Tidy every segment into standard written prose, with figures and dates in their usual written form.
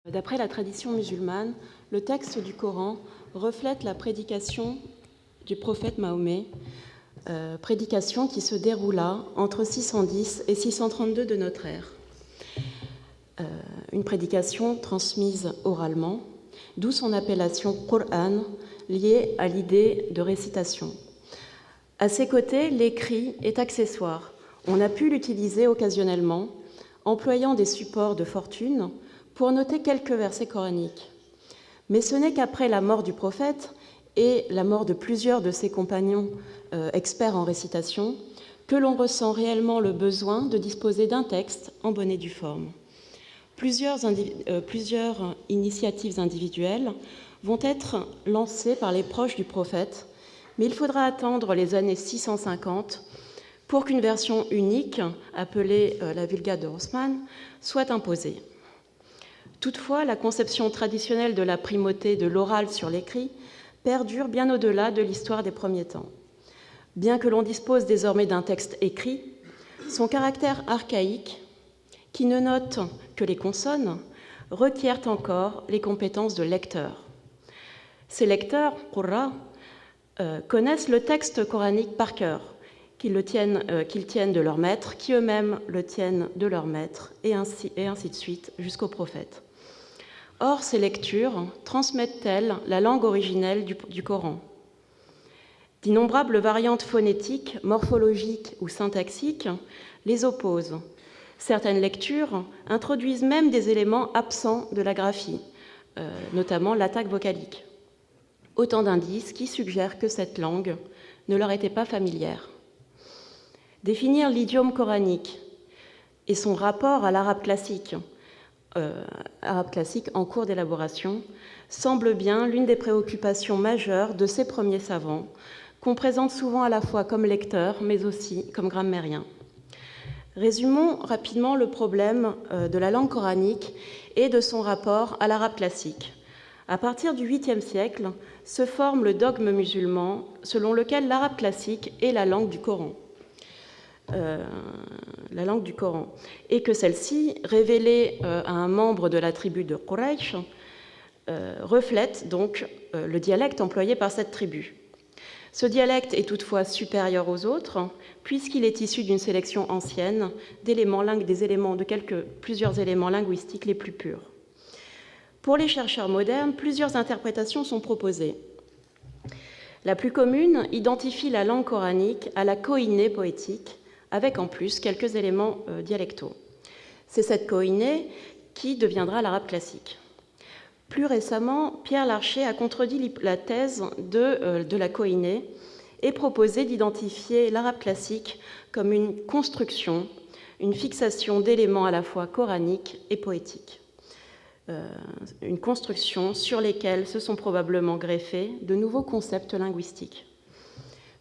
D'après la tradition musulmane, le texte du Coran reflète la prédication du prophète Mahomet, prédication qui se déroula entre 610 et 632 de notre ère. Une prédication transmise oralement, d'où son appellation Qur'an, liée à l'idée de récitation. À ses côtés, l'écrit est accessoire. On a pu l'utiliser occasionnellement, employant des supports de fortune pour noter quelques versets coraniques. Mais ce n'est qu'après la mort du prophète et la mort de plusieurs de ses compagnons experts en récitation que l'on ressent réellement le besoin de disposer d'un texte en bonne et due forme. Plusieurs initiatives individuelles vont être lancées par les proches du prophète, mais il faudra attendre les années 650 pour qu'une version unique, appelée la Vulgate de Haussmann, soit imposée. Toutefois, la conception traditionnelle de la primauté de l'oral sur l'écrit perdure bien au-delà de l'histoire des premiers temps. Bien que l'on dispose désormais d'un texte écrit, son caractère archaïque, qui ne note que les consonnes, requiert encore les compétences de lecteur. Ces lecteurs, qurra, connaissent le texte coranique par cœur, qu'ils tiennent de leur maître, qui eux-mêmes le tiennent de leur maître, et ainsi de suite jusqu'au prophète. Or, ces lectures transmettent-elles la langue originelle du Coran ? D'innombrables variantes phonétiques, morphologiques ou syntaxiques les opposent. Certaines lectures introduisent même des éléments absents de la graphie, notamment l'attaque vocalique. Autant d'indices qui suggèrent que cette langue ne leur était pas familière. Définir l'idiome coranique et son rapport à l'arabe classique en cours d'élaboration, semble bien l'une des préoccupations majeures de ces premiers savants, qu'on présente souvent à la fois comme lecteurs, mais aussi comme grammairiens. Résumons rapidement le problème de la langue coranique et de son rapport à l'arabe classique. À partir du 8e siècle, se forme le dogme musulman selon lequel l'arabe classique est la langue du Coran. Et que celle-ci, révélée à un membre de la tribu de Quraysh, reflète donc le dialecte employé par cette tribu. Ce dialecte est toutefois supérieur aux autres, puisqu'il est issu d'une sélection ancienne plusieurs éléments linguistiques les plus purs. Pour les chercheurs modernes, plusieurs interprétations sont proposées. La plus commune identifie la langue coranique à la koinée poétique, avec en plus quelques éléments dialectaux. C'est cette koinée qui deviendra l'arabe classique. Plus récemment, Pierre Larcher a contredit la thèse de la koinée et proposé d'identifier l'arabe classique comme une construction, une fixation d'éléments à la fois coraniques et poétiques. Une construction sur lesquelles se sont probablement greffés de nouveaux concepts linguistiques.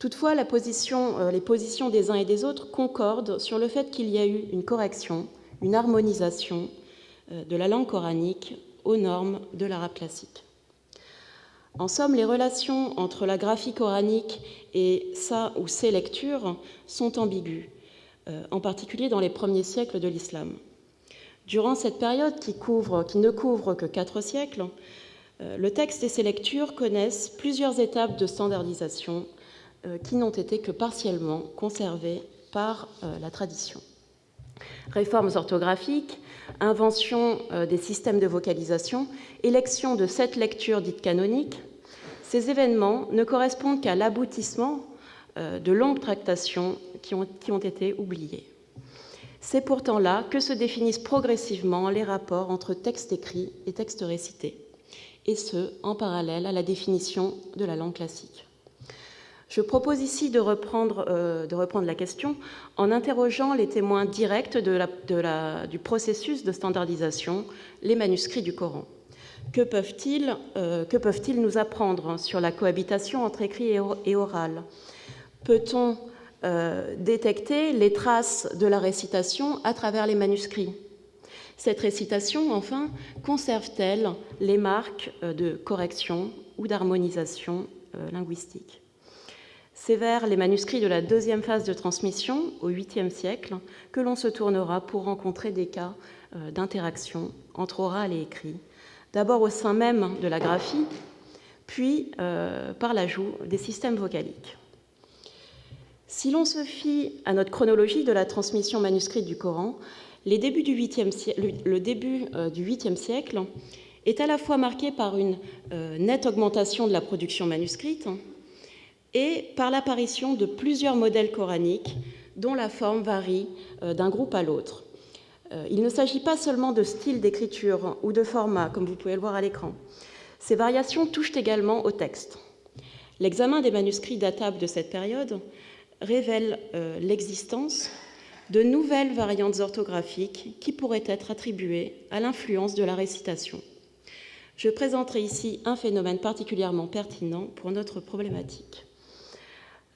Toutefois, les positions des uns et des autres concordent sur le fait qu'il y a eu une correction, une harmonisation de la langue coranique aux normes de l'arabe classique. En somme, les relations entre la graphie coranique et sa ou ses lectures sont ambiguës, en particulier dans les premiers siècles de l'islam. Durant cette période qui ne couvre que 4 siècles, le texte et ses lectures connaissent plusieurs étapes de standardisation qui n'ont été que partiellement conservées par la tradition. Réformes orthographiques, invention des systèmes de vocalisation, élection de 7 lectures dites canoniques, ces événements ne correspondent qu'à l'aboutissement de longues tractations qui ont été oubliées. C'est pourtant là que se définissent progressivement les rapports entre texte écrit et texte récité, et ce, en parallèle à la définition de la langue classique. Je propose ici de reprendre la question en interrogeant les témoins directs du processus de standardisation, les manuscrits du Coran. Que peuvent-ils nous apprendre sur la cohabitation entre écrit et oral ? Peut-on détecter les traces de la récitation à travers les manuscrits ? Cette récitation, enfin, conserve-t-elle les marques de correction ou d'harmonisation linguistique ? C'est vers les manuscrits de la deuxième phase de transmission, au 8e siècle, que l'on se tournera pour rencontrer des cas d'interaction entre oral et écrit, d'abord au sein même de la graphie, puis par l'ajout des systèmes vocaliques. Si l'on se fie à notre chronologie de la transmission manuscrite du Coran, le début du 8e siècle est à la fois marqué par une nette augmentation de la production manuscrite et par l'apparition de plusieurs modèles coraniques dont la forme varie d'un groupe à l'autre. Il ne s'agit pas seulement de style d'écriture ou de format, comme vous pouvez le voir à l'écran. Ces variations touchent également au texte. L'examen des manuscrits datables de cette période révèle l'existence de nouvelles variantes orthographiques qui pourraient être attribuées à l'influence de la récitation. Je présenterai ici un phénomène particulièrement pertinent pour notre problématique.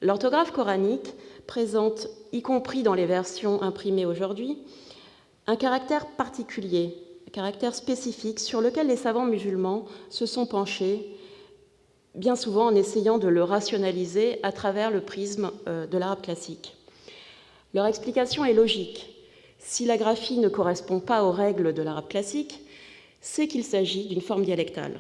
L'orthographe coranique présente, y compris dans les versions imprimées aujourd'hui, un caractère particulier, un caractère spécifique sur lequel les savants musulmans se sont penchés, bien souvent en essayant de le rationaliser à travers le prisme de l'arabe classique. Leur explication est logique. Si la graphie ne correspond pas aux règles de l'arabe classique, c'est qu'il s'agit d'une forme dialectale.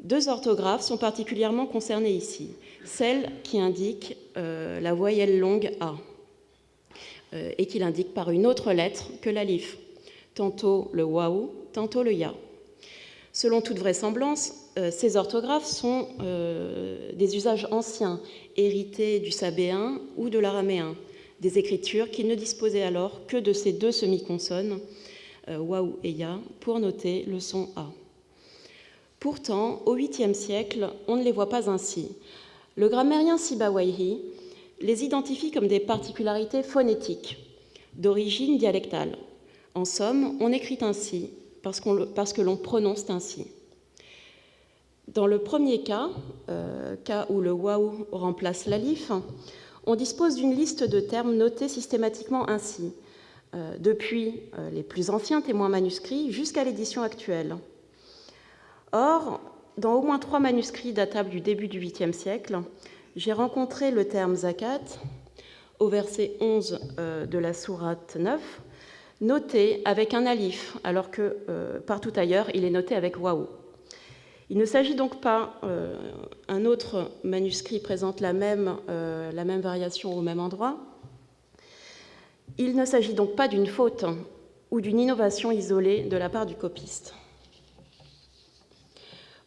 Deux orthographes sont particulièrement concernées ici. Celle qui indique la voyelle longue A et qui l'indique par une autre lettre que l'alif, tantôt le waou, tantôt le ya. Selon toute vraisemblance, ces orthographes sont des usages anciens, hérités du sabéen ou de l'araméen, des écritures qui ne disposaient alors que de ces deux semi-consonnes, waou et ya, pour noter le son A. Pourtant, au 8e siècle, on ne les voit pas ainsi. Le grammairien Sibawayhi les identifie comme des particularités phonétiques, d'origine dialectale. En somme, on écrit ainsi parce que l'on prononce ainsi. Dans le premier cas où le waou remplace l'alif, on dispose d'une liste de termes notés systématiquement ainsi, depuis les plus anciens témoins manuscrits jusqu'à l'édition actuelle. Or, dans au moins 3 manuscrits datables du début du 8e siècle, j'ai rencontré le terme zakat au verset 11 de la sourate 9, noté avec un alif, alors que partout ailleurs, il est noté avec waou. Il ne s'agit donc pas, un autre manuscrit présente la même variation au même endroit, il ne s'agit donc pas d'une faute ou d'une innovation isolée de la part du copiste.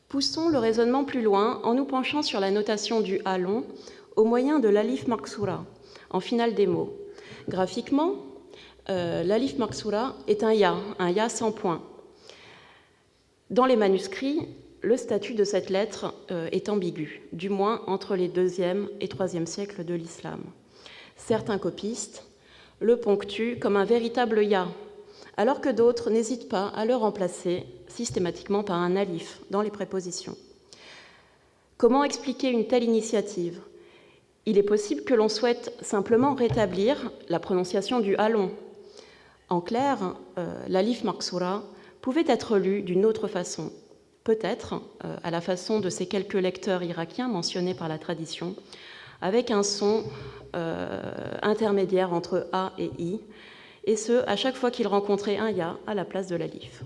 Poussons le raisonnement plus loin en nous penchant sur la notation du A long au moyen de l'alif maksura, en finale des mots. Graphiquement, l'alif maksura est un ya sans point. Dans les manuscrits, le statut de cette lettre est ambigu, du moins entre les 2e et 3e siècles de l'islam. Certains copistes le ponctuent comme un véritable ya, alors que d'autres n'hésitent pas à le remplacer systématiquement par un alif dans les prépositions. Comment expliquer une telle initiative ? Il est possible que l'on souhaite simplement rétablir la prononciation du A long. En clair, l'alif maksura pouvait être lu d'une autre façon, peut-être à la façon de ces quelques lecteurs irakiens mentionnés par la tradition, avec un son intermédiaire entre A et I, et ce, à chaque fois qu'ils rencontraient un ya à la place de l'alif.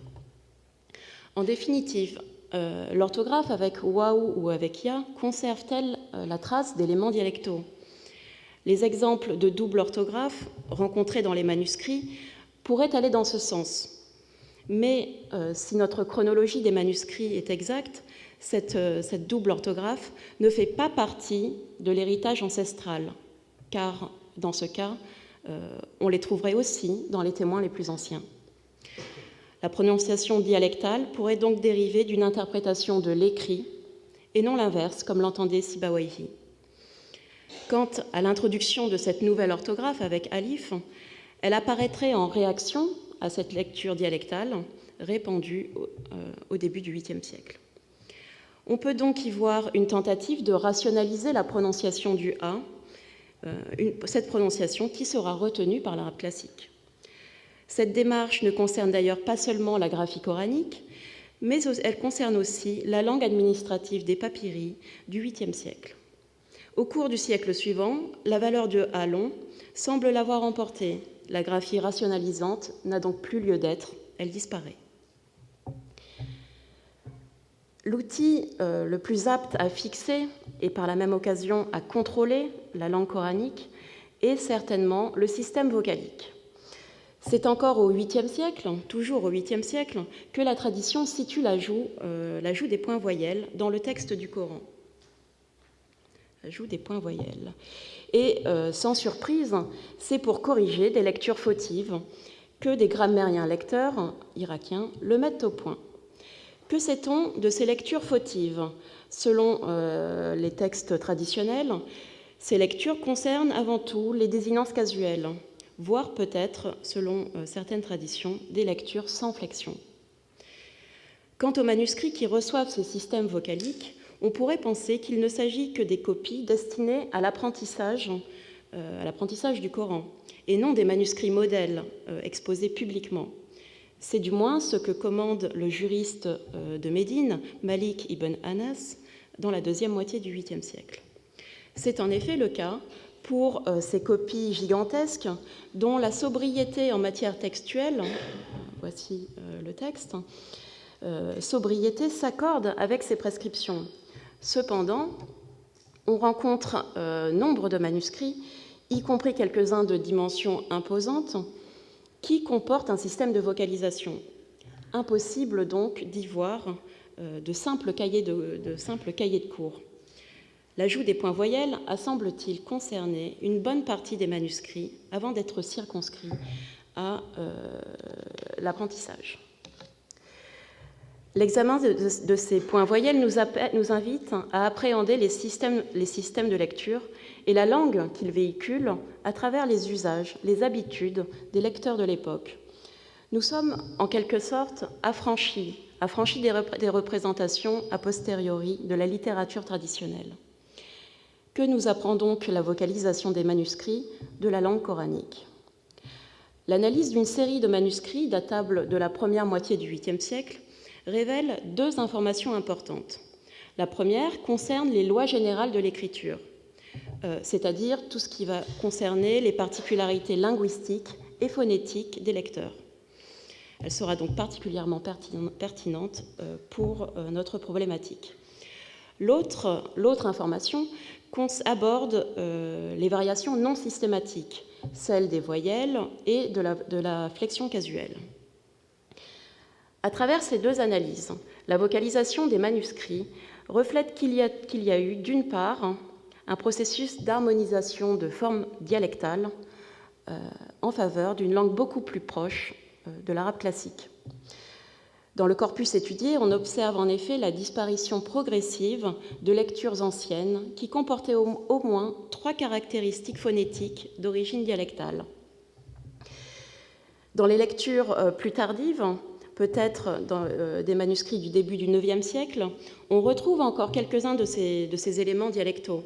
En définitive, l'orthographe avec waou ou avec ya conserve-t-elle la trace d'éléments dialectaux ? Les exemples de double orthographe rencontrés dans les manuscrits pourraient aller dans ce sens. Mais si notre chronologie des manuscrits est exacte, cette double orthographe ne fait pas partie de l'héritage ancestral, car dans ce cas, on les trouverait aussi dans les témoins les plus anciens. La prononciation dialectale pourrait donc dériver d'une interprétation de l'écrit et non l'inverse, comme l'entendait Sibawayhi. Quant à l'introduction de cette nouvelle orthographe avec alif, elle apparaîtrait en réaction à cette lecture dialectale répandue au début du 8e siècle. On peut donc y voir une tentative de rationaliser la prononciation du A, cette prononciation qui sera retenue par l'arabe classique. Cette démarche ne concerne d'ailleurs pas seulement la graphie coranique, mais elle concerne aussi la langue administrative des papyri du 8e siècle. Au cours du siècle suivant, la valeur de A long semble l'avoir emporté, La graphie rationalisante n'a donc plus lieu d'être, elle disparaît. L'outil le plus apte à fixer et par la même occasion à contrôler la langue coranique est certainement le système vocalique. C'est encore au 8e siècle, toujours au 8e siècle, que la tradition situe l'ajout des points voyelles dans le texte du Coran. L'ajout des points voyelles. Et sans surprise, c'est pour corriger des lectures fautives que des grammairiens lecteurs irakiens le mettent au point. Que sait-on de ces lectures fautives? Selon les textes traditionnels, ces lectures concernent avant tout les désinences casuelles, voire peut-être, selon certaines traditions, des lectures sans flexion. Quant aux manuscrits qui reçoivent ces systèmes vocaliques, on pourrait penser qu'il ne s'agit que des copies destinées à l'apprentissage du Coran, et non des manuscrits modèles exposés publiquement. C'est du moins ce que commande le juriste de Médine, Malik ibn Anas, dans la deuxième moitié du 8e siècle. C'est en effet le cas pour ces copies gigantesques dont la sobriété en matière textuelle, voici le texte, sobriété s'accorde avec ces prescriptions. Cependant, on rencontre nombre de manuscrits, y compris quelques-uns de dimension imposante, qui comportent un système de vocalisation. Impossible donc d'y voir de simples cahiers de cours. L'ajout des points voyelles a, semble-t-il, concerné une bonne partie des manuscrits avant d'être circonscrit à l'apprentissage. L'examen de ces points voyelles nous invite à appréhender les systèmes de lecture et la langue qu'ils véhiculent à travers les usages, les habitudes des lecteurs de l'époque. Nous sommes en quelque sorte affranchis des représentations a posteriori de la littérature traditionnelle. Que nous apprend donc la vocalisation des manuscrits de la langue coranique? L'analyse d'une série de manuscrits datables de la première moitié du 8e siècle révèle deux informations importantes. La première concerne les lois générales de l'écriture, c'est-à-dire tout ce qui va concerner les particularités linguistiques et phonétiques des lecteurs. Elle sera donc particulièrement pertinente pour notre problématique. L'autre information aborde les variations non systématiques, celles des voyelles et de la flexion casuelle. À travers ces deux analyses, la vocalisation des manuscrits reflète qu'il y a eu, d'une part, un processus d'harmonisation de formes dialectales en faveur d'une langue beaucoup plus proche de l'arabe classique. Dans le corpus étudié, on observe en effet la disparition progressive de lectures anciennes qui comportaient au moins 3 caractéristiques phonétiques d'origine dialectale. Dans les lectures plus tardives, peut-être dans des manuscrits du début du IXe siècle, on retrouve encore quelques-uns de ces éléments dialectaux,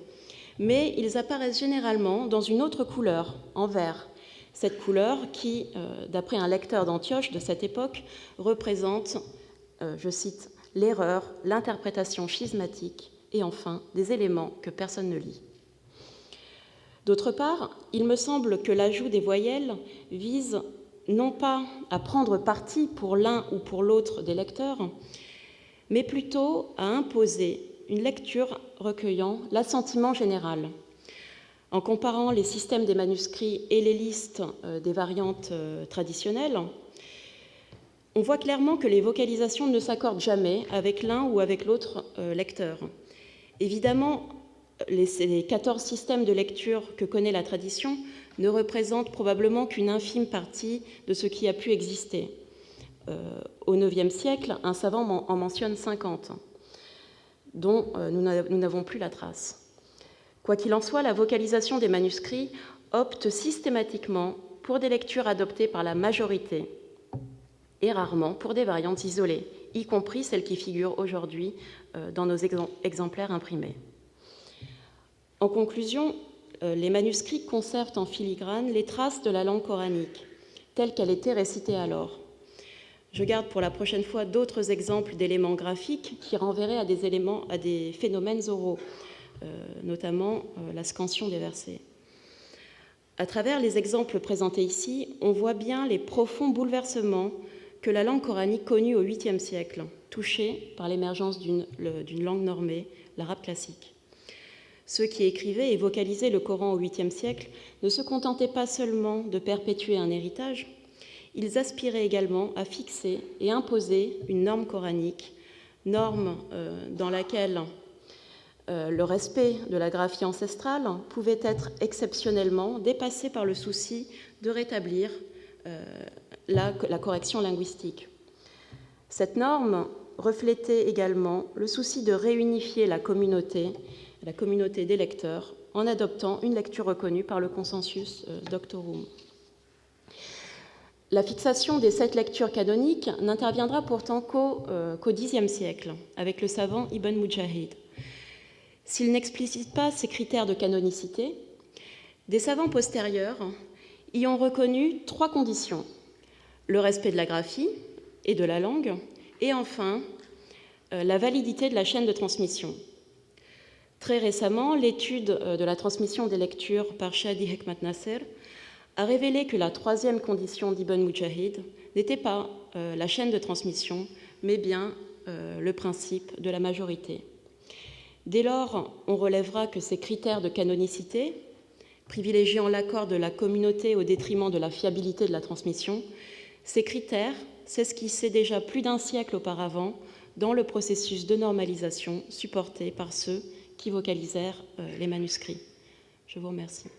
mais ils apparaissent généralement dans une autre couleur, en vert. Cette couleur qui, d'après un lecteur d'Antioche de cette époque, représente, je cite, « l'erreur, l'interprétation schismatique et enfin des éléments que personne ne lit ». D'autre part, il me semble que l'ajout des voyelles vise non pas à prendre parti pour l'un ou pour l'autre des lecteurs, mais plutôt à imposer une lecture recueillant l'assentiment général. En comparant les systèmes des manuscrits et les listes des variantes traditionnelles, on voit clairement que les vocalisations ne s'accordent jamais avec l'un ou avec l'autre lecteur. Évidemment, les 14 systèmes de lecture que connaît la tradition ne représentent probablement qu'une infime partie de ce qui a pu exister. Au IXe siècle, un savant en mentionne 50, dont nous n'avons plus la trace. Quoi qu'il en soit, la vocalisation des manuscrits opte systématiquement pour des lectures adoptées par la majorité et rarement pour des variantes isolées, y compris celles qui figurent aujourd'hui dans nos exemplaires imprimés. En conclusion, les manuscrits conservent en filigrane les traces de la langue coranique, telle qu'elle était récitée alors. Je garde pour la prochaine fois d'autres exemples d'éléments graphiques qui renverraient à des phénomènes oraux, notamment la scansion des versets. À travers les exemples présentés ici, on voit bien les profonds bouleversements que la langue coranique connut au 8e siècle, touchée par l'émergence d'une langue normée, l'arabe classique. Ceux qui écrivaient et vocalisaient le Coran au 8e siècle ne se contentaient pas seulement de perpétuer un héritage, ils aspiraient également à fixer et imposer une norme coranique, norme dans laquelle le respect de la graphie ancestrale pouvait être exceptionnellement dépassé par le souci de rétablir la correction linguistique. Cette norme reflétait également le souci de réunifier la communauté des lecteurs en adoptant une lecture reconnue par le consensus doctorum. La fixation des 7 lectures canoniques n'interviendra pourtant qu'au Xe siècle, avec le savant Ibn Mujahid. S'il n'explicite pas ces critères de canonicité, des savants postérieurs y ont reconnu 3 conditions: le respect de la graphie et de la langue, et enfin la validité de la chaîne de transmission. Très récemment, l'étude de la transmission des lectures par Shadi Hekmat Nasser a révélé que la 3e condition d'Ibn Mujahid n'était pas la chaîne de transmission, mais bien le principe de la majorité. Dès lors, on relèvera que ces critères de canonicité, privilégiant l'accord de la communauté au détriment de la fiabilité de la transmission, ces critères s'esquissaient déjà plus d'1 siècle auparavant dans le processus de normalisation supporté par ceux qui vocalisèrent les manuscrits. Je vous remercie.